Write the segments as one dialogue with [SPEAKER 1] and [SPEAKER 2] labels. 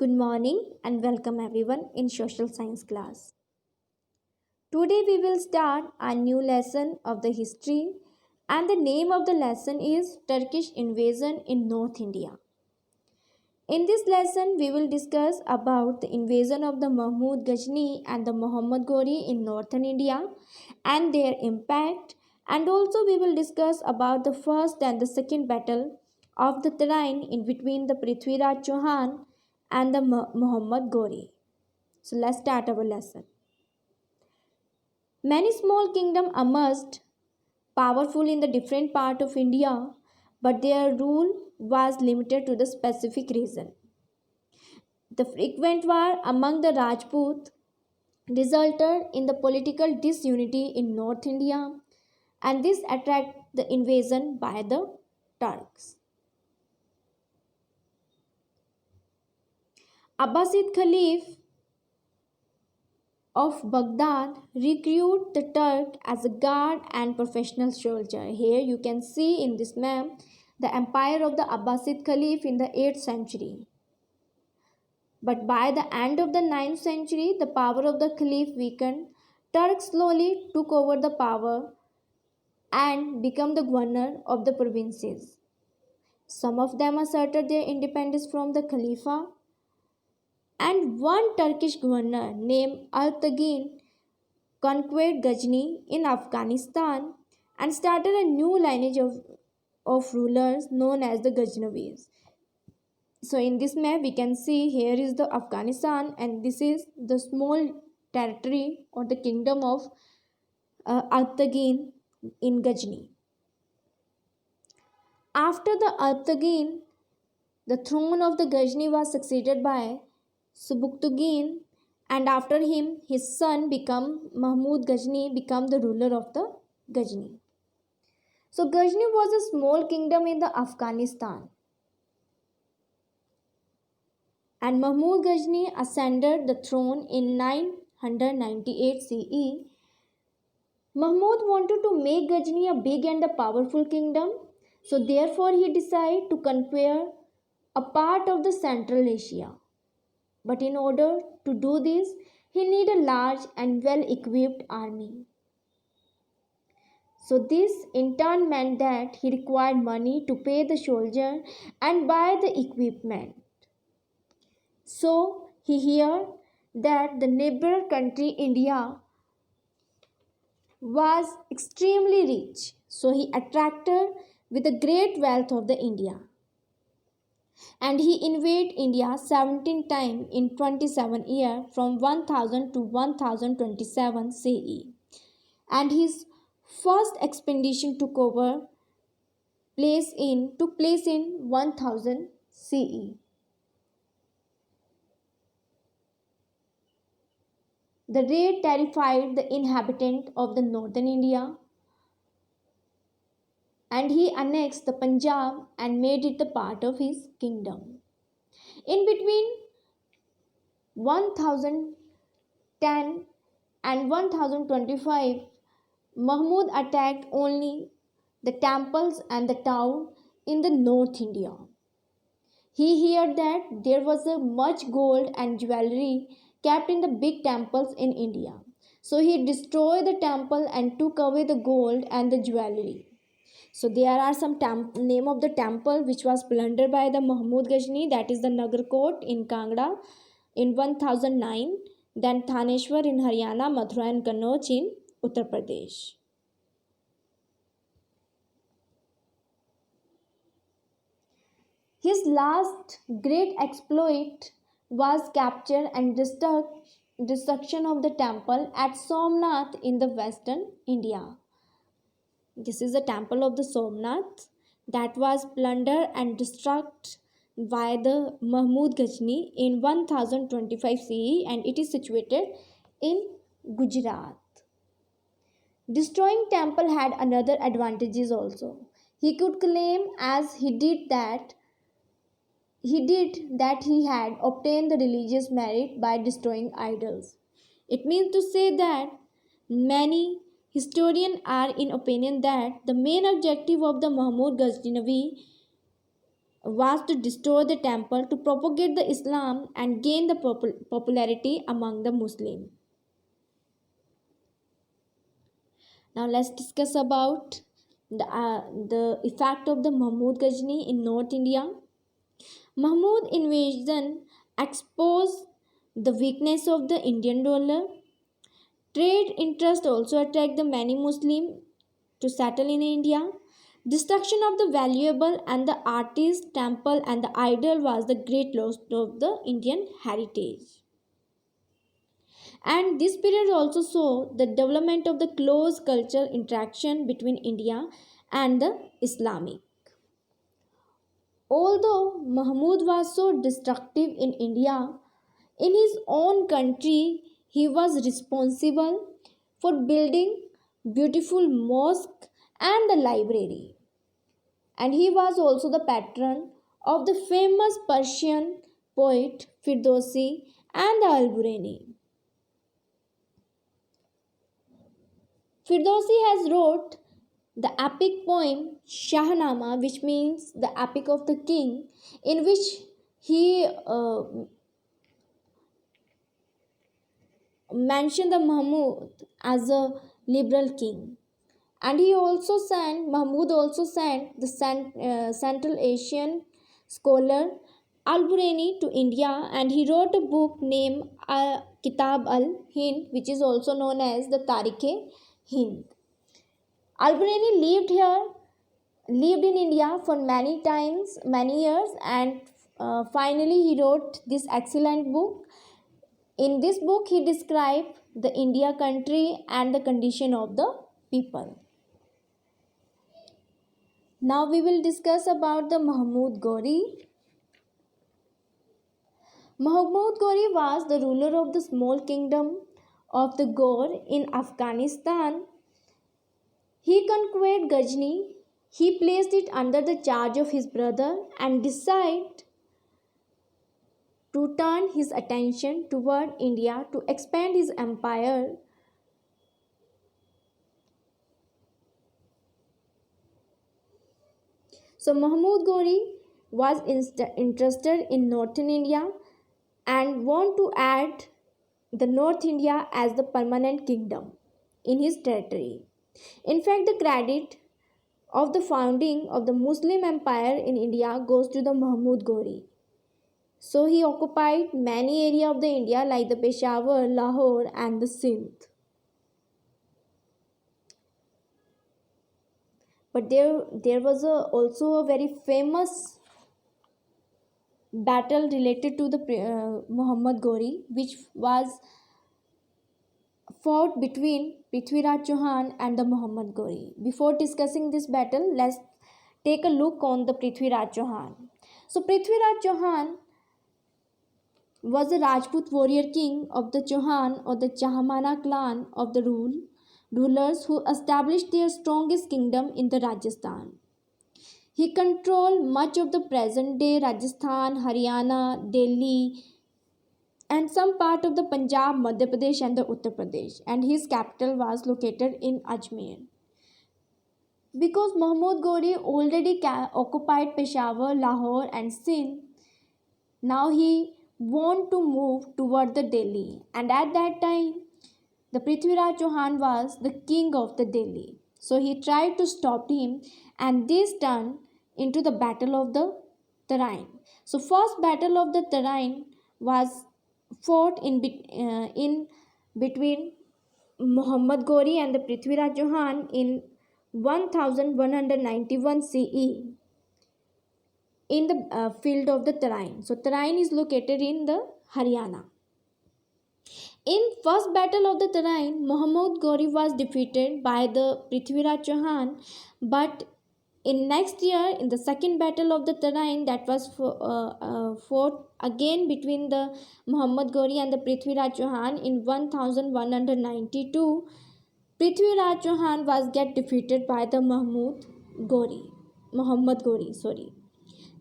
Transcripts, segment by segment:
[SPEAKER 1] Good morning and welcome everyone in social science class. Today we will start a new lesson of the history and the name of the lesson is Turkish invasion in North India. In this lesson we will discuss about the invasion of the Mahmud Ghazni and the Muhammad Ghori in northern India and their impact, and also we will discuss about the first and the second battle of the terrain in between the Prithviraj Chauhan and the Muhammad Ghori. So let's start our lesson. Many small kingdoms emerged, powerful in the different part of India, but their rule was limited to the specific region. The frequent war among the Rajput resulted in the political disunity in North India, and this attracted the invasion by the Turks. Abbasid Caliph of Baghdad recruit the Turk as a guard and professional soldier. Here you can see in this map the empire of the Abbasid Caliph in the 8th century. But by the end of the 9th century, the power of the Caliph weakened. Turks slowly took over the power and became the governor of the provinces. Some of them asserted their independence from the Khalifa, and one Turkish governor named Al-Taghin conquered Ghazni in Afghanistan and started a new lineage of rulers known as the Ghaznavis. So in this map we can see here is the Afghanistan and this is the small territory or the kingdom of Al-Taghin in Ghazni. After the Al-Taghin, the throne of the Ghazni was succeeded by Subuktuggin, and after him his son became Mahmud Ghazni became the ruler of the Ghazni. So Ghazni was a small kingdom in the Afghanistan, and Mahmud Ghazni ascended the throne in 998 CE. Mahmud wanted to make Ghazni a big and a powerful kingdom, so therefore he decided to conquer a part of the Central Asia. But in order to do this, he needed a large and well-equipped army. So this in turn meant that he required money to pay the soldier and buy the equipment. So he heard that the neighbor country India was extremely rich. So he attracted with the great wealth of the India. And he invaded India 17 times in 27 years from 1000 to 1027 CE. And his first expedition took place in 1000 CE. The raid terrified the inhabitants of the northern India, and he annexed the Punjab and made it a part of his kingdom. In between 1010 and 1025, Mahmud attacked only the temples and the town in the North India. He heard that there was a much gold and jewelry kept in the big temples in India. So he destroyed the temple and took away the gold and the jewelry. So there are some name of the temple which was plundered by the Mahmud Ghazni, that is the Nagarkot in Kangra in 1009, then Thaneshwar in Haryana, Mathura and Kannauj in Uttar Pradesh. His last great exploit was capture and destruction of the temple at Somnath in the western India. This is the temple of the Somnath that was plundered and destroyed by the Mahmud Ghazni in 1025 CE, and it is situated in Gujarat. Destroying temple had another advantages also. He could claim as he did that he had obtained the religious merit by destroying idols. It means to say that many historians are in opinion that the main objective of the Mahmud Ghaznavi was to destroy the temple to propagate the Islam and gain the popularity among the Muslim. Now let's discuss about the effect of the Mahmud Ghazni in North India. Mahmud invasion exposed the weakness of the Indian dollar. Trade interest also attract the many Muslim to settle in India. Destruction of the valuable and the artist, temple and the idol was the great loss of the Indian heritage. And this period also saw the development of the close cultural interaction between India and the Islamic. Although Mahmud was so destructive in India, in his own country he was responsible for building beautiful mosque and the library. And he was also the patron of the famous Persian poet Firdausi and the Al-Burani. Firdausi has wrote the epic poem Shahnama, which means the epic of the king, in which he mentioned the Mahmud as a liberal king. And Mahmud also sent the Central Asian scholar Al-Burani to India, and he wrote a book named Kitab al-Hind, which is also known as the Tarikh-e-Hind. Al-Burani lived in India for many years, and finally he wrote this excellent book. In this book, he described the India country and the condition of the people. Now we will discuss about the Mahmud Ghori. Mahmud Ghori was the ruler of the small kingdom of the Ghor in Afghanistan. He conquered Ghazni. He placed it under the charge of his brother and decided to turn his attention toward India to expand his empire. So Mahmud Ghori was interested in northern India and want to add the North India as the permanent kingdom in his territory. In fact, the credit of the founding of the Muslim empire in India goes to the Mahmud Ghori. So he occupied many areas of the India like the Peshawar, Lahore and the Sindh. But there was also a very famous battle related to the Muhammad Ghori, which was fought between Prithviraj Chauhan and the Muhammad Ghori. Before discussing this battle, let's take a look on the Prithviraj Chauhan. So Prithviraj Chauhan was a Rajput warrior king of the Chauhan or the Chahmana clan of the rulers who established their strongest kingdom in the Rajasthan. He controlled much of the present day Rajasthan, Haryana, Delhi, and some part of the Punjab, Madhya Pradesh, and the Uttar Pradesh, and his capital was located in Ajmer. Because Mahmud Ghori already occupied Peshawar, Lahore, and Sindh, now he want to move toward the Delhi, and at that time the Prithviraj Chauhan was the king of the Delhi. So he tried to stop him, and this turned into the battle of the Tarain. So first battle of the Tarain was fought in between Muhammad Ghori and the Prithviraj Chauhan in 1191 CE in the field of the Tarain. So Tarain is located in the Haryana. In first battle of the Tarain, Muhammad Ghori was defeated by the Prithviraj Chauhan, but in next year, in the second battle of the Tarain, that was fought again between the Muhammad Ghori and the Prithviraj Chauhan in 1192, Prithviraj Chauhan was get defeated by the Muhammad Ghori,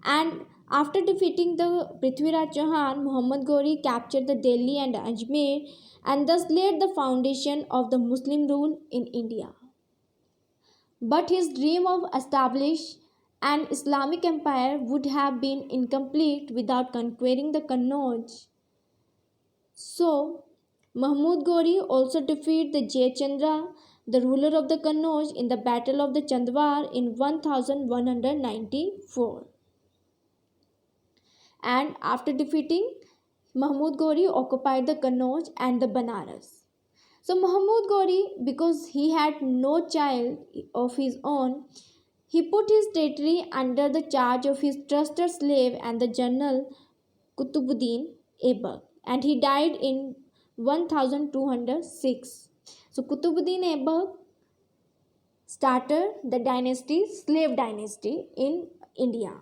[SPEAKER 1] and after defeating the Prithviraj Chauhan, Muhammad Ghori captured the Delhi and Ajmer and thus laid the foundation of the Muslim rule in India. But his dream of establish An Islamic empire would have been incomplete without conquering the Kannauj. So, Mahmud Gori also defeated the Jayachandra, the ruler of the Kannauj, in the Battle of the Chandwar in 1194. And after defeating, Mahmud Gori occupied the Kannauj and the Banaras. So Mahmud Gori, because he had no child of his own, he put his territory under the charge of his trusted slave and the general Kutubuddin Aibak, and he died in 1206. So Kutubuddin Aibak started the dynasty, slave dynasty in India.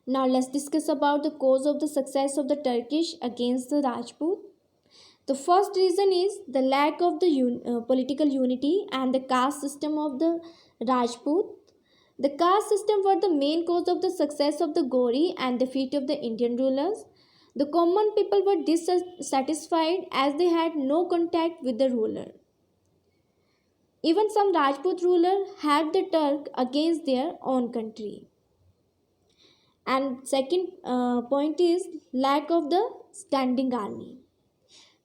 [SPEAKER 1] Now let's discuss about the cause of the success of the Turkish against the Rajput. The first reason is the lack of the political unity and the caste system of the Rajput. The caste system were the main cause of the success of the Gori and defeat of the Indian rulers. The common people were dissatisfied as they had no contact with the ruler. Even some Rajput rulers had the Turk against their own country. And second point is lack of the standing army.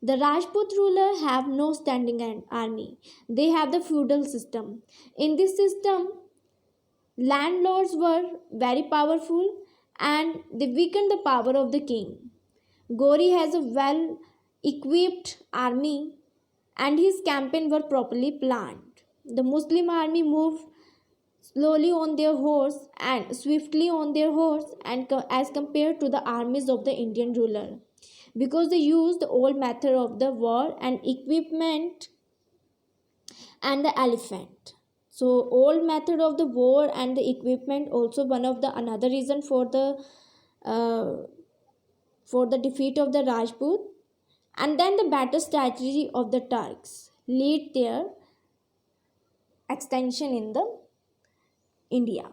[SPEAKER 1] The Rajput ruler have no standing army. They have the feudal system. In this system, landlords were very powerful and they weakened the power of the king. Gori has a well equipped army and his campaign were properly planned. The Muslim army moved slowly on their horse and swiftly on their horse and as compared to the armies of the Indian ruler, because they used the old method of the war and equipment and the elephant. So old method of the war and the equipment also one of the another reason uh, for the defeat of the Rajput. And then the battle strategy of the Turks lead their extension in the India.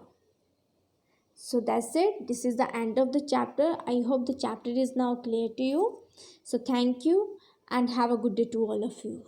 [SPEAKER 1] So that's it. This is the end of the chapter. I hope the chapter is now clear to you. So thank you and have a good day to all of you.